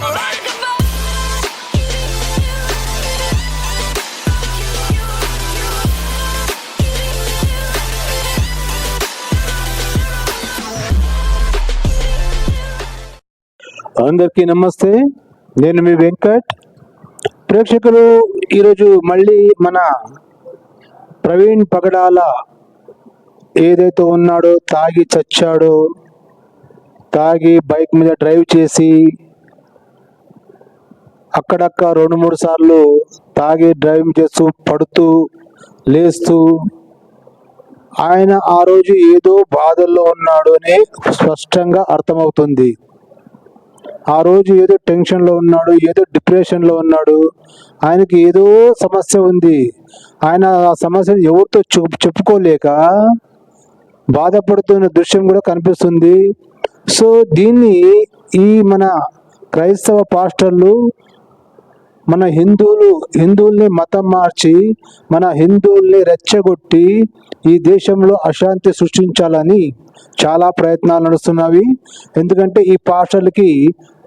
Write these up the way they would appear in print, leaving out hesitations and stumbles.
అందరికీ నమస్తే. నేను మీ వెంకట్. ప్రేక్షకులు, ఈరోజు మళ్ళీ మన ప్రవీణ్ పగడాల ఏదైతే ఉన్నాడో, తాగి చచ్చాడో, తాగి బైక్ మీద డ్రైవ్ చేసి అక్కడక్క 2-3 సార్లు తాగి డ్రైవింగ్ చేస్తూ పడుతూ లేస్తూ ఆయన ఆ రోజు ఏదో బాధల్లో ఉన్నాడు అని స్పష్టంగా అర్థమవుతుంది. ఆ రోజు ఏదో టెన్షన్లో ఉన్నాడు, ఏదో డిప్రెషన్లో ఉన్నాడు, ఆయనకి ఏదో సమస్య ఉంది. ఆయన ఆ సమస్యను ఎవరితో చెప్పుకోలేక బాధపడుతున్న దృశ్యం కూడా కనిపిస్తుంది. సో దీన్ని ఈ మన క్రైస్తవ పాస్టర్లు మన హిందువుల్ని మతం మార్చి మన హిందువుల్ని రెచ్చగొట్టి ఈ దేశంలో అశాంతి సృష్టించాలని చాలా ప్రయత్నాలు నడుస్తున్నవి. ఎందుకంటే ఈ పాస్టర్లకి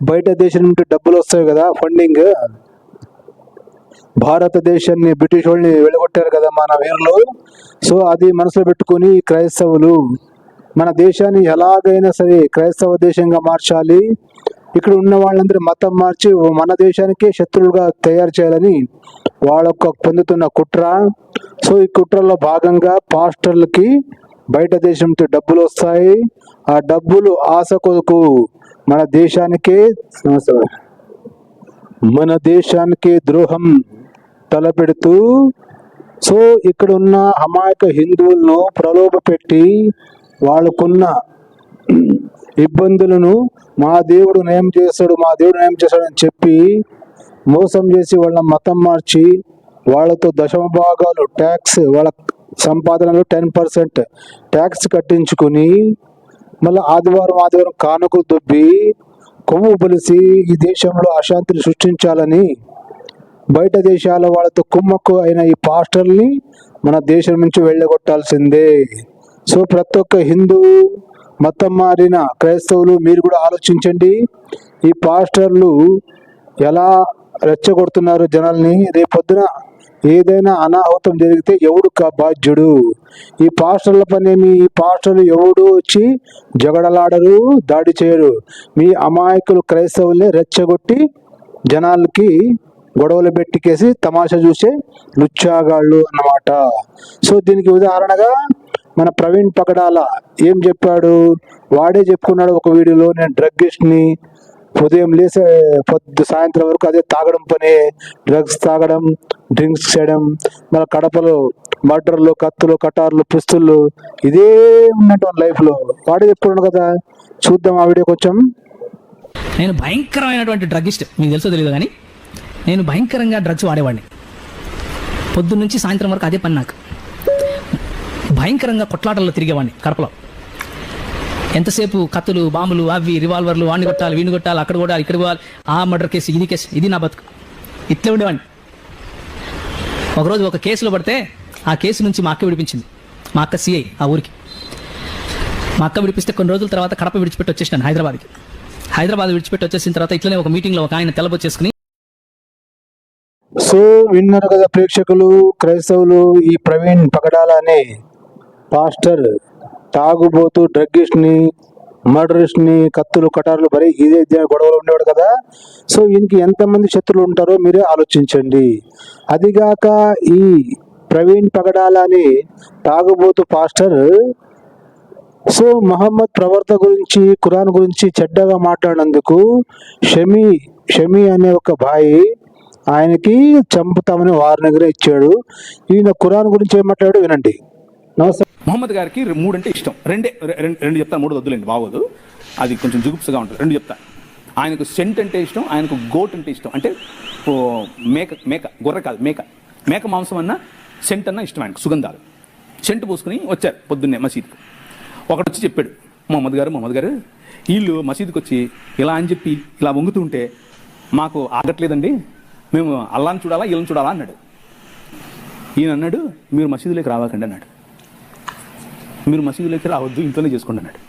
బయట దేశం నుండి డబ్బులు వస్తాయి కదా, ఫండింగ్. భారతదేశాన్ని బ్రిటిష్ వాళ్ళని వెళ్ళగొట్టారు కదా మన వీరులు. సో అది మనసులో పెట్టుకుని క్రైస్తవులు మన దేశాన్ని ఎలాగైనా సరే క్రైస్తవ దేశంగా మార్చాలి, ఇక్కడ ఉన్న వాళ్ళందరూ మతం మార్చి మన దేశానికే శత్రువులుగా తయారు చేయాలని వాళ్ళొక్క పొందుతున్న కుట్ర. సో ఈ కుట్రలో భాగంగా పాస్టర్లకి బయట దేశంతో డబ్బులు వస్తాయి. ఆ డబ్బులు ఆశ కొరకు మన దేశానికే ద్రోహం తలపెడుతూ, సో ఇక్కడ ఉన్న అమాయక హిందువులను ప్రలోభ పెట్టి వాళ్ళకున్న ఇబ్బందులను మా దేవుడు నయం చేస్తాడు అని చెప్పి మోసం చేసి వాళ్ళ మతం మార్చి వాళ్ళతో దశమ భాగాలు ట్యాక్స్, వాళ్ళ సంపాదనలో 10% ట్యాక్స్ కట్టించుకుని మళ్ళీ ఆదివారం కానుకలు దొబ్బి కొమ్ము బలిసి ఈ దేశంలో అశాంతిని సృష్టించాలని బయట దేశాల వాళ్ళతో కుమ్మక్కు అయిన ఈ పాస్టర్ని మన దేశం నుంచి వెళ్ళగొట్టాల్సిందే. సో ప్రతి ఒక్క హిందూ మతం మారిన క్రైస్తవులు మీరు కూడా ఆలోచించండి. ఈ పాస్టర్లు ఎలా రెచ్చగొడుతున్నారు జనాల్ని. రేపొద్దున ఏదైనా అనాహుతం జరిగితే ఎవడు బాధ్యుడు? ఈ పాస్టర్ల పనేమి? ఈ పాస్టర్లు ఎవడు వచ్చి జగడలాడరు, దాడి చేయరు. మీ అమాయకులు క్రైస్తవుల్ని రెచ్చగొట్టి జనాలకి గొడవలు పెట్టికేసి తమాషా చూసే లుచ్చాగాళ్ళు అన్నమాట. సో దీనికి ఉదాహరణగా మన ప్రవీణ్ పగడాల ఏం చెప్పాడు, వాడే చెప్పుకున్నాడు ఒక వీడియోలో, నేను డ్రగ్గిస్ట్ని, ఉదయం లేసే సాయంత్రం వరకు అదే తాగడం పనే, డ్రగ్స్ తాగడం, డ్రింక్స్ చేయడం, మన కడపలో మర్డర్లు, కత్తులు, కటార్లు, పిస్తులు, ఇదే ఉన్నటువంటి లైఫ్లో వాడే చెప్పుకున్నాడు కదా. చూద్దాం ఆ వీడియో కొంచెం. నేను భయంకరమైనటువంటి డ్రగ్గిస్ట్, మీకు తెలుసో తెలియదు కానీ నేను భయంకరంగా డ్రగ్స్ వాడేవాడిని. పొద్దున్న నుంచి సాయంత్రం వరకు అదే పని. నాకు భయంకరంగా కొట్లాటల్లో తిరిగేవాడిని కడపలో. ఎంతసేపు కత్తులు, బాంబులు, అవి రివాల్వర్లు, వాడిని కొట్టాలి, వీడిని కొట్టాలి, అక్కడ కొట్టాలి, ఇక్కడ పోవాలి, ఆ మర్డర్ కేసు, ఇది కేసు, ఇది నా బతుకు. ఇట్లే ఉండేవాడిని. ఒకరోజు ఒక కేసులో పడితే ఆ కేసు నుంచి మా అక్క విడిపించింది. మా అక్క సిఐ ఆ ఊరికి. మా అక్క విడిపిస్తే కొన్ని రోజుల తర్వాత కడప విడిచిపెట్టి వచ్చేసాను హైదరాబాద్కి. హైదరాబాద్ విడిచిపెట్టి వచ్చేసిన తర్వాత ఇట్లనే ఒక మీటింగ్లో ఒక ఆయన తెల్లబొచ్చేసుకుని. సో విన్నారు కదా ప్రేక్షకులు, క్రైస్తవులు ఈ ప్రవీణ్ పగడాల అనే పాస్టర్ తాగుబోతూ డ్రగ్గిస్ట్ని, మర్డరిస్ట్ని, కత్తులు, కటార్లు మరి ఇదే గొడవలు ఉండేవాడు కదా. సో ఈయనకి ఎంతమంది శత్రువులు ఉంటారో మీరే ఆలోచించండి. అదిగాక ఈ ప్రవీణ్ పగడాల అనే తాగుబోతూ పాస్టర్ సో మహమ్మద్ ప్రవర్త గురించి, ఖురాన్ గురించి చెడ్డగా మాట్లాడినందుకు షమీ అనే ఒక భాయి ఆయనకి చంపుతామని వార్నింగ్ ఇచ్చాడు. ఈయన ఖురాన్ గురించి ఏం మాట్లాడాడు వినండి. నమస్తే. మొహమ్మద్ గారికి 3 అంటే ఇష్టం. రెండు చెప్తాను, 3 వద్దులేండి, బాగోదు, అది కొంచెం జుగుప్స్గా ఉంటుంది. 2 చెప్తా. ఆయనకు సెంట్ అంటే ఇష్టం, ఆయనకు గోట్ అంటే ఇష్టం. అంటే గొర్రె కాదు, మేక మాంసం అన్న సెంట్ అన్న ఇష్టం ఆయనకు, సుగంధాలు. సెంట్ పూసుకుని వచ్చారు పొద్దున్నే మసీద్కి. ఒకడు వచ్చి చెప్పాడు, మొహమ్మద్ గారు వీళ్ళు మసీద్కి వచ్చి ఇలా అని చెప్పి ఇలా వంగుతుంటే మాకు ఆగట్లేదండి, మేము అల్లాని చూడాలా వీళ్ళని చూడాలా అన్నాడు. ఈయన అన్నాడు, మీరు మసీదులోకి రావాకండి అన్నాడు. మీరు మసీదులోకి రావద్దు, ఇంట్లోనే చేసుకోండి అన్నాడు.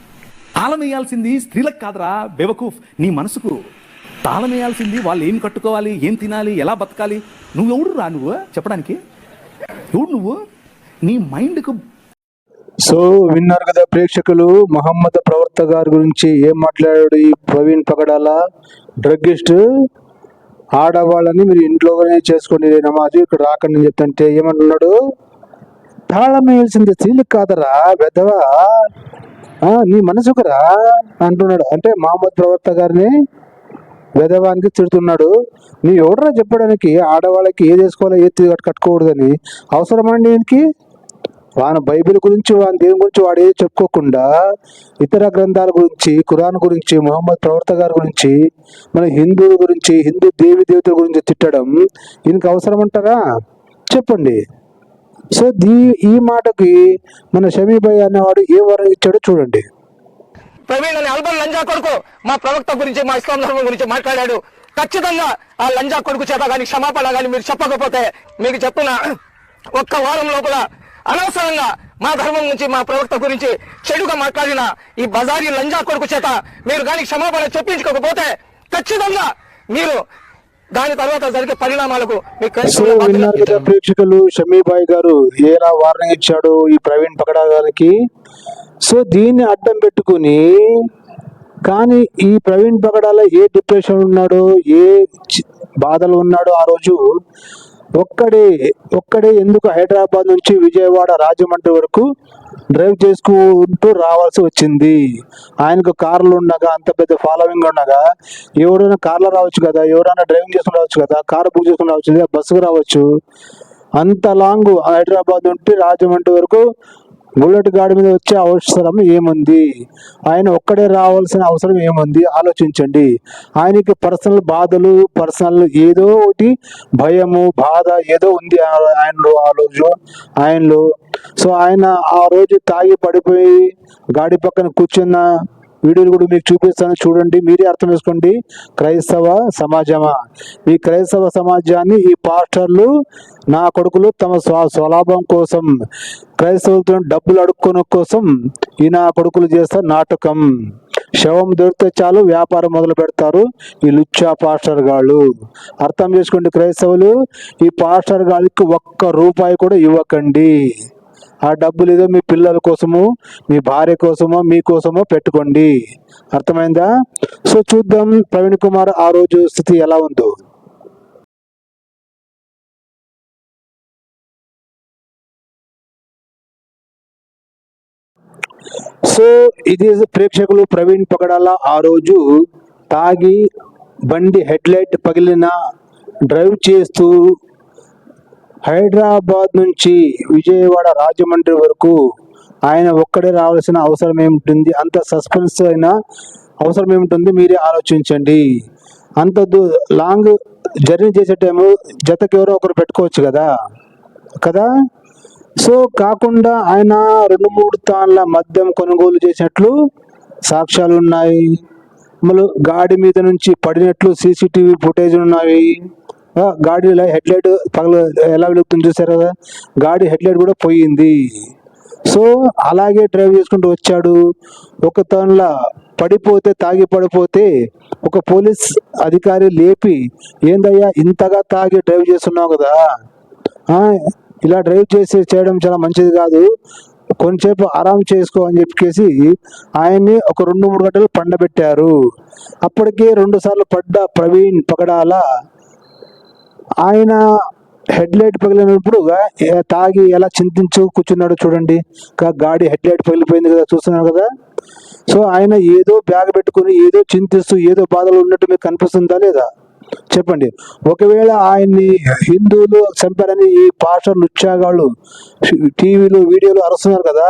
తాళం వేయాల్సింది స్త్రీలకు కాదురా బేవకూఫ్, నీ మనసుకు. తాళం వేయాల్సింది వాళ్ళు ఏం కట్టుకోవాలి, ఏం తినాలి, ఎలా బతకాలి. నువ్వెవడు రా నువ్వు చెప్పడానికి? ఎవడు నువ్వు? నీ మైండ్కు. సో విన్నారు కదా ప్రేక్షకులు, మహమ్మద్ ప్రవర్త గారి గురించి ఏం మాట్లాడాడు ఈ ప్రవీణ్ పగడాల. డ్రగ్గిస్ట్, ఆడవాళ్ళని మీరు ఇంట్లోనే చేసుకోండి నమాజు, ఇక్కడ రాకండి అని చెప్తుంటే ఏమంటున్నాడు? తాళం వేయాల్సింది స్త్రీలకు కాదరా వెధవా, నీ మనసుకురా అంటున్నాడు. అంటే మహమ్మద్ ప్రవర్త గారిని వెధవానికి తిడుతున్నాడు. నీ ఎవడరా చెప్పడానికి ఆడవాళ్ళకి ఏది వేసుకోవాలో ఏది కట్టుకోకూడదని? అవసరమండి దీనికి? వాని బైబిల్ గురించి, వాని దేవుని గురించి వాడు ఏది చెప్పుకోకుండా ఇతర గ్రంథాల గురించి, ఖురాన్ గురించి, మహమ్మద్ ప్రవర్త గారి గురించి, మన హిందువుల గురించి, హిందూ దేవి దేవతల గురించి తిట్టడం దీనికి అవసరం అంటారా? చెప్పండి. సో ఈ మాటకి మన షమీభాయ్ అనేవాడు ఏ వరం ఇచ్చాడో చూడండి. ప్రవీణ్ అనే అల్బన్ లంజా కొడుకు మా ప్రవక్త గురించి, మా ఇస్లాం ధర్మం గురించి మాట్లాడాడు. ఖచ్చితంగా ఆ లంజా కొడుకు చేత కానీ క్షమాపణ కానీ మీరు చెప్పకపోతే మీకు చెప్పిన ఒక్క వారం లోపల అనవసరంగా మా ధర్మం నుంచి, మా ప్రవక్త గురించి చెడుగా మాట్లాడిన ఈ బజారీ లంజా కొడుకు చేత మీరు కానీ క్షమాపణ చెప్పించుకోకపోతే ఖచ్చితంగా మీరు దాని తర్వాత జరిగే పరిణామాలకు విన్నారు కదా ప్రేక్షకులు, షమీభాయ్ గారు ఏలా వార్నింగ్ ఇచ్చాడు ఈ ప్రవీణ్ పగడా గారికి. సో దీన్ని అడ్డం పెట్టుకుని, కానీ ఈ ప్రవీణ్ పగడాల ఏ డిప్రెషన్ ఉన్నాడో, ఏ బాధలు ఉన్నాడో ఆ రోజు ఒక్కడే ఎందుకు హైదరాబాద్ నుంచి విజయవాడ రాజమండ్రి వరకు డ్రైవ్ చేసుకుంటూ రావాల్సి వచ్చింది? ఆయనకు కార్లు ఉండగా, అంత పెద్ద ఫాలోవింగ్ ఉండగా, ఎవరైనా కార్లో రావచ్చు కదా, ఎవరైనా డ్రైవింగ్ చేసుకుని రావచ్చు కదా, కారు బుక్ చేసుకుని రావచ్చు లేదా బస్సుకు రావచ్చు. అంత లాంగ్ హైదరాబాద్ నుండి రాజమండ్రి వరకు బుల్లెట్ గాడి మీద వచ్చే అవసరం ఏముంది? ఆయన ఒక్కడే రావాల్సిన అవసరం ఏముంది? ఆలోచించండి. ఆయనకి పర్సనల్ బాధలు, పర్సనల్ ఏదో ఒకటి భయము, బాధ ఏదో ఉంది ఆయనలో. సో ఆయన ఆ రోజు తాగి పడిపోయి గాడి పక్కన కూర్చున్న వీడియోలు కూడా మీకు చూపిస్తాను, చూడండి, మీరే అర్థం చేసుకోండి. క్రైస్తవ సమాజమా, ఈ క్రైస్తవ సమాజాన్ని ఈ పాస్టర్లు, నా కొడుకులు తమ స్వలాభం కోసం, క్రైస్తవులతో డబ్బులు అడుక్కోని కోసం ఈ నా కొడుకులు చేస్తారు నాటకం. శవం దొరికితే చాలు వ్యాపారం మొదలు పెడతారు ఈ లుచ్చా పాస్టర్ గాళ్ళు. అర్థం చేసుకోండి క్రైస్తవులు, ఈ పాస్టర్ గాళ్ళకి ఒక్క రూపాయి కూడా ఇవ్వకండి. ఆ డబ్బులు ఏదో మీ పిల్లల కోసమో, మీ భార్య కోసమో, మీకోసమో పెట్టుకోండి. అర్థమైందా? సో చూద్దాం ప్రవీణ్ కుమార్ ఆ రోజు స్థితి ఎలా ఉందో. సో ఇది ప్రేక్షకులు, ప్రవీణ్ పగడాల ఆ రోజు తాగి బండి హెడ్లైట్ పగిలిన డ్రైవ్ చేస్తూ హైదరాబాద్ నుంచి విజయవాడ రాజమండ్రి వరకు ఆయన ఒక్కడే రావాల్సిన అవసరం ఏమిటి? అంత సస్పెన్స్ అయిన అవసరం ఏమిటి? మీరే ఆలోచించండి. అంత లాంగ్ జర్నీ చేసే టైము జతకి ఎవరో ఒకరు పెట్టుకోవచ్చు కదా. సో కాకుండా ఆయన 2-3 తాన్ల మద్యం కొనుగోలు చేసినట్లు సాక్ష్యాలు ఉన్నాయి. మళ్ళీ గాడి మీద నుంచి పడినట్లు CCTV ఫుటేజ్ ఉన్నాయి. గాడి హెడ్లైట్ ఎలా వెలుగుతుంది చూసారు కదా, గాడి హెడ్లైట్ కూడా పోయింది. సో అలాగే డ్రైవ్ చేసుకుంటూ వచ్చాడు. ఒక తనలా పడిపోతే, తాగి పడిపోతే ఒక పోలీస్ అధికారి లేపి, ఏందయ్యా ఇంతగా తాగి డ్రైవ్ చేస్తున్నావు కదా, ఇలా డ్రైవ్ చేయడం చాలా మంచిది కాదు, కొంచెంసేపు ఆరాం చేసుకో అని చెప్పేసి ఆయన్ని ఒక 2-3 గంటలు పండబెట్టారు. అప్పటికే 2 సార్లు పడ్డ ప్రవీణ్ పగడాల ఆయన హెడ్లైట్ పగిలినప్పుడు తాగి ఎలా చింతించు కూర్చున్నాడు చూడండి. గాడి హెడ్లైట్ పగిలిపోయింది కదా, చూస్తున్నారు కదా. సో ఆయన ఏదో బ్యాగ్ పెట్టుకుని ఏదో చింతిస్తూ ఏదో బాధలు ఉన్నట్టు మీకు కనిపిస్తుందా లేదా? చెప్పండి. ఒకవేళ ఆయన్ని హిందువులు చంపారని ఈ పాస్టర్ లుచ్చాగాళ్ళు టీవీలో వీడియోలు అరుస్తున్నారు కదా,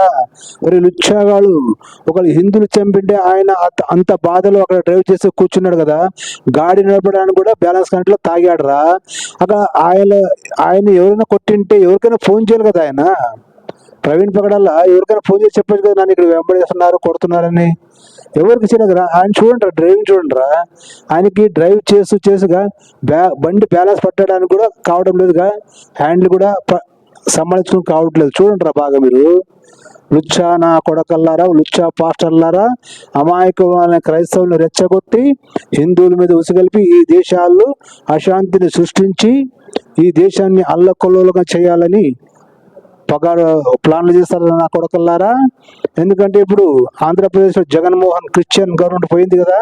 మరి లుచ్చాగాళ్ళు ఒకళ్ళు హిందువులు చంపింటే ఆయన అంత బాధలో అక్కడ డ్రైవ్ చేసి కూర్చున్నాడు కదా, గాడి నడపడానికి కూడా బ్యాలెన్స్ కంట్లో తాగాడరా. అక్కడ ఆయన ఎవరైనా కొట్టింటే ఎవరికైనా ఫోన్ చేయాలి కదా. ఆయన ప్రవీణ్ పగడాల ఎవరికైనా ఫోన్ చేసి చెప్పచ్చు కదా, నన్ను ఇక్కడ వెంబడేస్తున్నారు, కొడుతున్నారని. ఎవరికి చేయలేదు. ఆయన చూడండి, డ్రైవింగ్ చూడండిరా, ఆయనకి డ్రైవ్ చేసుగా బండి బ్యాలెన్స్ పట్టడానికి కూడా కావడం లేదుగా, హ్యాండిల్ కూడా సంబంధించుకుని కావట్లేదు. చూడండిరా బాగా మీరు. లుచ్చా నా కొడకల్లారా, లుచ్చా పాస్టర్లారా, అమాయకమైన క్రైస్తవులను రెచ్చగొట్టి హిందువుల మీద ఉసిగలిపి ఈ దేశాల్లో అశాంతిని సృష్టించి ఈ దేశాన్ని అల్లకొల్లోలుగా చేయాలని ప్లాన్లు చేస్తారు నా కొడకల్లారా. ఎందుకంటే ఇప్పుడు ఆంధ్రప్రదేశ్లో జగన్మోహన్ క్రిస్టియన్ గవర్నమెంట్ పోయింది కదా,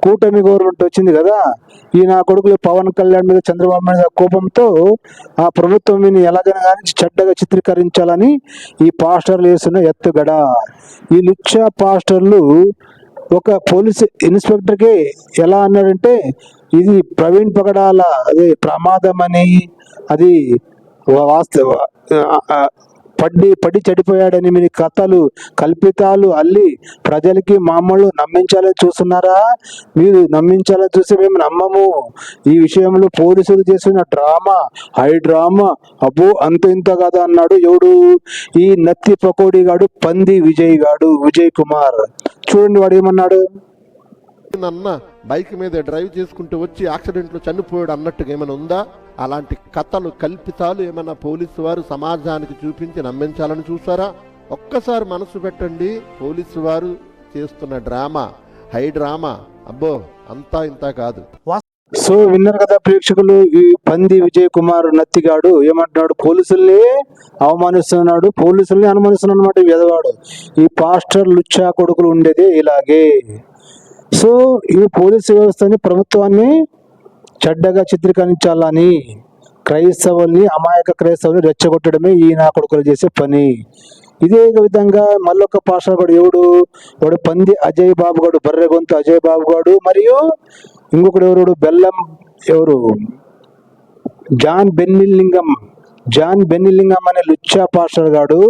కూటమి గవర్నమెంట్ వచ్చింది కదా. ఈ నా కొడుకులు పవన్ కళ్యాణ్ మీద, చంద్రబాబు మీద కోపంతో ఆ ప్రభుత్వం ఎలాగైనా కానీ చెడ్డగా చిత్రీకరించాలని ఈ పాస్టర్లు వేస్తున్న ఎత్తుగడ. ఈ లుచ్చా పాస్టర్లు ఒక పోలీస్ ఇన్స్పెక్టర్కి ఎలా అన్నాడంటే ఇది ప్రవీణ్ పగడాల అదే ప్రమాదమని, అది వాస్తవ పడి చెడిపోయాడని మీ కథలు కల్పితాలు అల్లి ప్రజలకి మామూలు నమ్మించాలని చూస్తున్నారా? మీరు నమ్మించాలని చూస్తే మేము నమ్మము. ఈ విషయంలో పోలీసులు చేసిన డ్రామా, హై డ్రామా, అబ్బో అంత ఇంత కదా అన్నాడు ఎవడు? ఈ నత్తి పకోడీ గాడు, పంది విజయ్ కుమార్. చూడండి వాడు ఏమన్నాడు. అన్న బైక్ మీద డ్రైవ్ చేసుకుంటూ వచ్చి యాక్సిడెంట్లో చనిపోయాడు అన్నట్టుగా ఏమైనా ఉందా? అలాంటి కథలు కల్పితాలు ఏమైనా పోలీసు వారు సమాజానికి చూపించి నమ్మించాలని చూసారా? ఒక్కసారి మనసు పెట్టండి. పోలీసు వారు చేస్తున్న డ్రామా, హై డ్రామా, అబ్బో అంతా ఇంత కాదు. సో విన్నారు కదా ప్రేక్షకులు, ఈ పంది విజయ్ కుమార్ నత్తిగాడు ఏమంటున్నాడు? పోలీసుల్ని అవమానిస్తున్నాడు, పోలీసుల్ని అనుమానిస్తున్నాడు అన్నమాట ఎదవాడు. ఈ పాస్టర్ లుచ్చా కొడుకులు ఉండేదే ఇలాగే. సో ఈ పోలీసు వ్యవస్థని, ప్రభుత్వాన్ని చెడ్డగా చిత్రీకరించాలని క్రైస్తవుల్ని, అమాయక క్రైస్తవుల్ని రెచ్చగొట్టడమే ఈ నా కొడుకులు చేసే పని. ఇదే విధంగా మళ్ళొక పాస్టర్ గాడు వాడు పంది అజయ్ బాబు గాడు, బర్రె గొంతు అజయ్ బాబు గాడు, మరియు ఇంకొకడు బెల్లం జాన్ బెన్నిలింగం అనే లుచ్చా పాస్టర్ గాడు.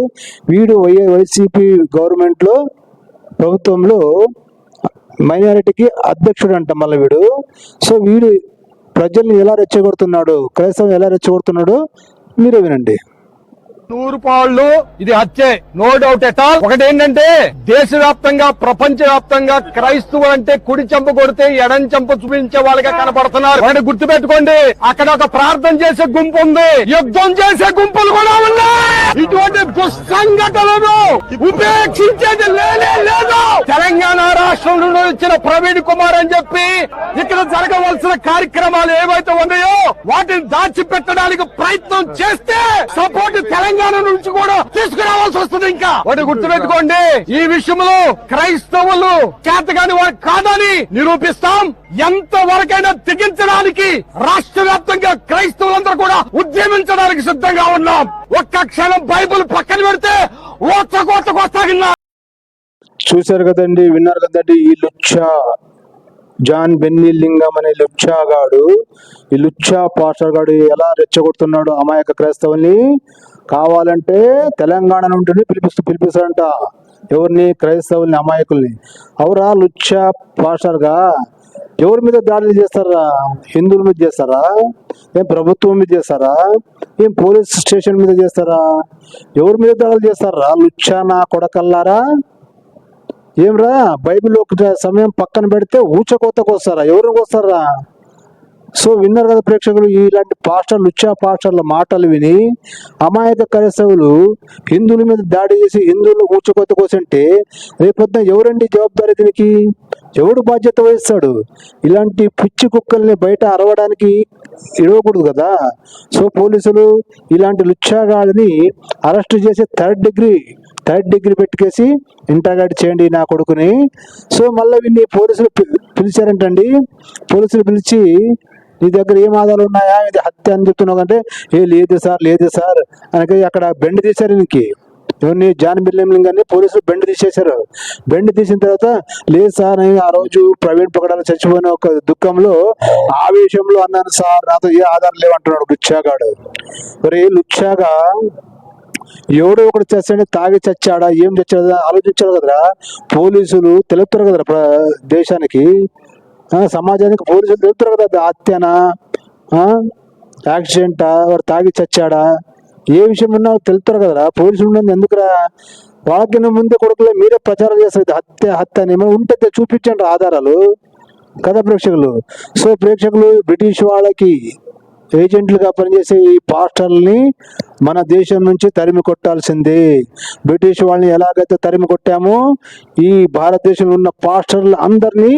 వీడు వైసీపీ గవర్నమెంట్లో, ప్రభుత్వంలో మైనారిటీకి అధ్యక్షుడు అంట మళ్ళీ వీడు. సో వీడు ప్రజల్ని ఎలా రెచ్చగొడుతున్నాడు, క్రైస్తవం ఎలా రెచ్చగొడుతున్నాడు మీరే వినండి. 100 పాళ్ళు ఇది హత్యే, నో డౌట్ ఎట్ ఆల్. ఒకటి ఏంటంటే దేశవ్యాప్తంగా, ప్రపంచ వ్యాప్తంగా క్రైస్తవులు అంటే కుడి చెంప కొడితే ఎడం చెంప చూపించే వాళ్ళగా కనపడుతున్నారు. ఒకటి గుర్తు పెట్టుకోండి, అక్కడ ఒక ప్రార్థన చేసే గుంపు ఉంది, యుద్ధం చేసే గుంపులు కూడా ఉన్నాయి. ఇటువంటి దుస్సంఘటనలను ఉపేక్షించేది లేదు. తెలంగాణ రాష్ట్రం నుండి వచ్చిన ప్రవీణ్ కుమార్ అని చెప్పి ఇక్కడ జరగవలసిన కార్యక్రమాలు ఏవైతే ఉన్నాయో వాటిని దాచిపెట్టడానికి ప్రయత్నం చేస్తే సపోర్ట్ తెలంగాణ నుంచి కూడా తీసుకురావాల్సి వస్తుంది. ఇంకా ఒకటి గుర్తుపెట్టుకోండి, ఈ విషయంలో క్రైస్తవులు చేతగాని వారు కాదని నిరూపిస్తాం. ఎంత వరకైనా తెగించడానికి రాష్ట్ర వ్యాప్తంగా క్రైస్తవులందరూ కూడా ఉద్యమించడానికి సిద్ధంగా ఉన్నాం. ఒక్క క్షణం బైబిల్ పక్కన పెడితే ఓచకోతకొస్తాగిన్నా. చూశారు కదండి, విన్నారు కదండి. ఈ లుచ్చా జాన్ బెన్నిలింగం అనే లుచ్చాగాడు, ఈ లుచ్చా పాస్టర్ గాడు ఎలా రెచ్చగొడుతున్నాడు అమాయక క్రైస్తవుల్ని. కావాలంటే తెలంగాణ నుండి పిలిపిస్తాడంట ఎవరిని? క్రైస్తవుల్ని, అమాయకుల్ని. అవురా లుచ్చా పాస్టర్గా ఎవరి మీద దాడులు చేస్తారా? హిందువుల మీద చేస్తారా? ఏం ప్రభుత్వం మీద చేస్తారా? ఏం పోలీస్ స్టేషన్ మీద చేస్తారా? ఎవరి మీద దాడులు చేస్తారా లుచ్చా నా కొడకల్లారా? ఏమ్రా బైబిల్ ఒక సమయం పక్కన పెడితే ఊచకోతకు వస్తారా? ఎవరికి వస్తారా? సో విన్నారు కదా ప్రేక్షకులు, ఇలాంటి లుచ్చా పాస్టర్ల మాటలు విని అమాయక క్రైస్తవులు హిందువుల మీద దాడి చేసి హిందువులు ఊచకోత కోసంటే రేపొద్దున ఎవరండి జవాబుదారీ? దీనికి ఎవడు బాధ్యత వహిస్తాడు? ఇలాంటి పిచ్చి కుక్కల్ని బయట అరవడానికి ఇవ్వకూడదు కదా. సో పోలీసులు ఇలాంటి లుచ్చాగాడిని అరెస్ట్ చేసి థర్డ్ డిగ్రీ పెట్టుకేసి ఇంటర్గాట్ చేయండి నా కొడుకుని. సో మళ్ళీ వీన్ని పోలీసులు పిలిచారంటండి. పోలీసులు పిలిచి నీ దగ్గర ఏం ఆధారాలు ఉన్నాయా, ఇది హత్య అని చెప్తున్నావు అంటే లేదు సార్ అని అక్కడ బెండ్ తీశారు. నీకు ఎవరిని? జాన్ బెన్నిలింగాన్ని పోలీసులు బెండ్ తీసేశారు. బెండ్ తీసిన తర్వాత లేదు సార్ నేను ఆ రోజు ప్రవీణ్ పగడాల చచ్చిపోయిన ఒక దుఃఖంలో ఆవేశంలో అన్నాను సార్, నాతో ఏ ఆధారం లేవంటున్నాడు లుచ్చాగాడు. మరి లుచ్చాగా ఎవడో ఒకటి చచ్చాడు, తాగి చచ్చాడా, ఏం చచ్చాడా ఆలోచించాడు కదరా. పోలీసులు తెలుపుతారు కదరా దేశానికి, సమాజానికి. పోలీసులు తెలుపుతారు కదా హత్యనా, యాక్సిడెంటా, వాడు తాగి చచ్చాడా, ఏ విషయం ఉన్నా తెలుపుతారు కదరా. పోలీసులు ఉన్నది ఎందుకురా? వాళ్ళకి ముందే కొడుకులో మీరే ప్రచారం చేస్తారు హత్య అని. ఏమైనా ఉంటే చూపించండి ఆధారాలు కదా ప్రేక్షకులు. సో ప్రేక్షకులు బ్రిటిష్ వాళ్ళకి ఏజెంట్లుగా పనిచేసే ఈ పాస్టర్లని మన దేశం నుంచి తరిమి కొట్టాల్సిందే. బ్రిటిష్ వాళ్ళని ఎలాగైతే తరిమి కొట్టామో ఈ భారతదేశంలో ఉన్న పాస్టర్లు అందరినీ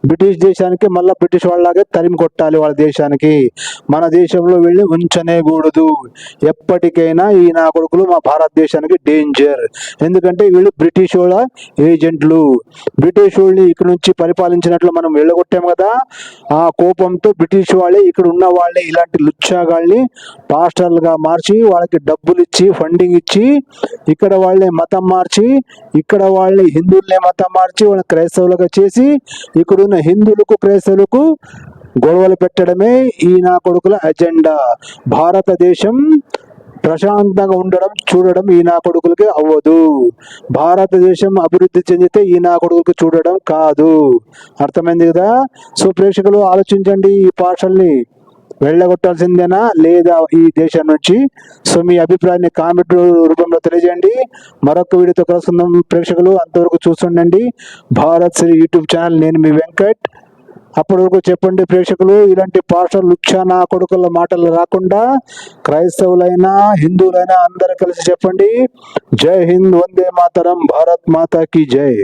బ్రిటిష్ దేశానికి మళ్ళీ బ్రిటిష్ వాళ్ళలాగే తరిమి కొట్టాలి. వాళ్ళ దేశానికి మన దేశంలో వెళ్ళి ఉంచనేకూడదు. ఎప్పటికైనా ఈ నా కొడుకులు మా భారతదేశానికి డేంజర్. ఎందుకంటే వీళ్ళు బ్రిటిష్ వాళ్ళ ఏజెంట్లు. బ్రిటిష్ వాళ్ళని ఇక్కడ నుంచి పరిపాలించినట్లు మనం వెళ్ళగొట్టాం కదా, ఆ కోపంతో బ్రిటిష్ వాళ్ళే ఇక్కడ ఉన్న వాళ్ళే ఇలాంటి లుచ్చాగాళ్ళని పాస్టర్లుగా మార్చి వాళ్ళకి డబ్బులు ఇచ్చి ఫండింగ్ ఇచ్చి ఇక్కడ వాళ్ళని మతం మార్చి ఇక్కడ వాళ్ళని హిందువులనే మతం మార్చి వాళ్ళని క్రైస్తవులుగా చేసి ఇక్కడ హిందువులకు క్రైస్తవులకు గొడవలు పెట్టడమే ఈ నా కొడుకుల అజెండా. భారతదేశం ప్రశాంతంగా ఉండడం చూడడం ఈ నా కొడుకులకి అవ్వదు. భారతదేశం అభివృద్ధి చెందితే ఈ నా కొడుకులకి చూడడం కాదు. అర్థమైంది కదా? సో ప్రేక్షకులు ఆలోచించండి, ఈ పాఠశాలని వెళ్ళగొట్టాల్సిందేనా లేదా ఈ దేశం నుంచి? సో మీ అభిప్రాయాన్ని కామెంట్ రూపంలో తెలియజేయండి. మరొక వీడియోతో కలుసుకుందాం ప్రేక్షకులు. అంతవరకు చూస్తుండండి భారత్ శ్రీ యూట్యూబ్ ఛానల్. నేను మీ వెంకట్. అప్పటి వరకు చెప్పండి ప్రేక్షకులు, ఇలాంటి పాస్టర్ లుచ్చా నా కొడుకుల మాటలు రాకుండా క్రైస్తవులైనా హిందువులైనా అందరూ కలిసి చెప్పండి, జై హింద్, వందే మాతరం, భారత్ మాతా కీ జై.